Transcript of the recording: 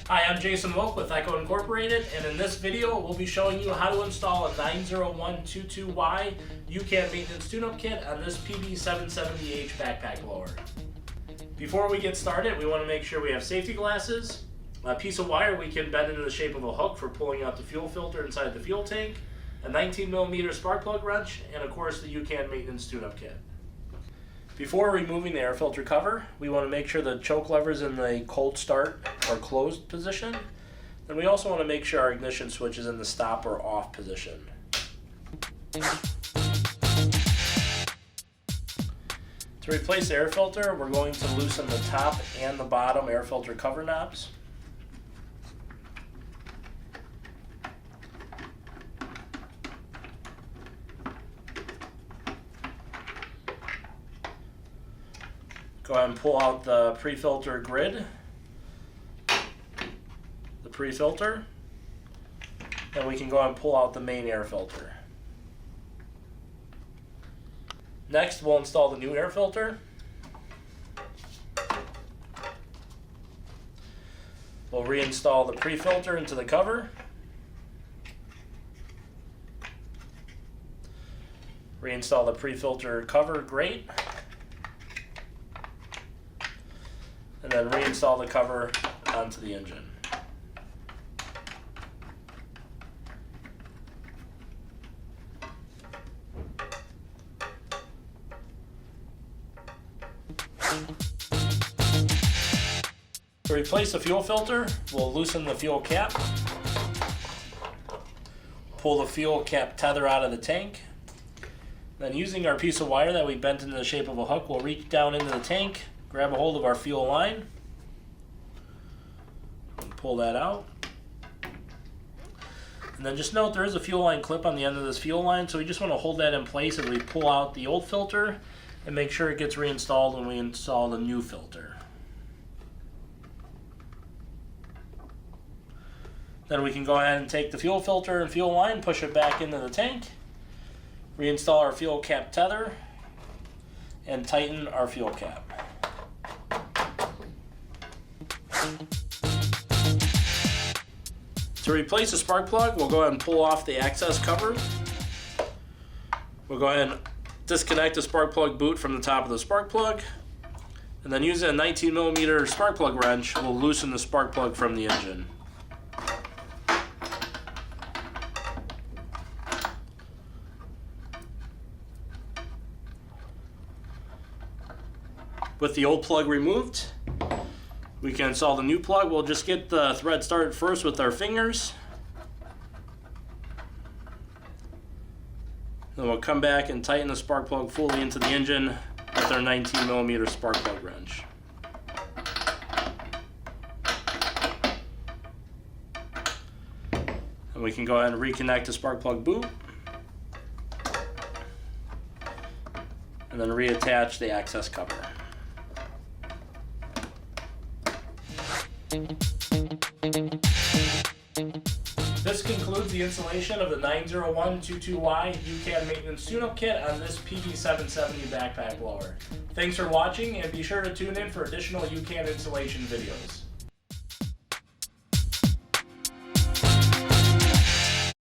Hi, I'm Jason Wilk with Echo Incorporated, and in this video we'll be showing you how to install a 90122Y YouCan maintenance tune-up kit on this PB770H backpack blower. Before we get started, we want to make sure we have safety glasses, a piece of wire we can bend into the shape of a hook for pulling out the fuel filter inside the fuel tank, a 19mm spark plug wrench, and of course the YouCan maintenance tune-up kit. Before removing the air filter cover, we want to make sure the choke levers in the cold start or closed position. And we also want to make sure our ignition switch is in the stop or off position. To replace the air filter, we're going to loosen the top and the bottom air filter cover knobs. Go ahead and pull out the pre-filter grid, the pre-filter, and we can go ahead and pull out the main air filter. Next, we'll install the new air filter. We'll reinstall the pre-filter into the cover. Reinstall the pre-filter cover grate. And then reinstall the cover onto the engine. To replace the fuel filter, we'll loosen the fuel cap, pull the fuel cap tether out of the tank, then using our piece of wire that we bent into the shape of a hook, we'll reach down into the tank, grab a hold of our fuel line, and pull that out. And then just note there is a fuel line clip on the end of this fuel line, so we just want to hold that in place as we pull out the old filter and make sure it gets reinstalled when we install the new filter. Then we can go ahead and take the fuel filter and fuel line, push it back into the tank, reinstall our fuel cap tether, and tighten our fuel cap. To replace the spark plug, we'll go ahead and pull off the access cover. We'll go ahead and disconnect the spark plug boot from the top of the spark plug. And then using a 19mm spark plug wrench, we'll loosen the spark plug from the engine. With the old plug removed, we can install the new plug. We'll just get the thread started first with our fingers. Then we'll come back and tighten the spark plug fully into the engine with our 19mm spark plug wrench. And we can go ahead and reconnect the spark plug boot. And then reattach the access cover. This concludes the installation of the 90122Y YouCan maintenance tune-up kit on this PB770 backpack blower. Thanks for watching, and be sure to tune in for additional YouCan installation videos.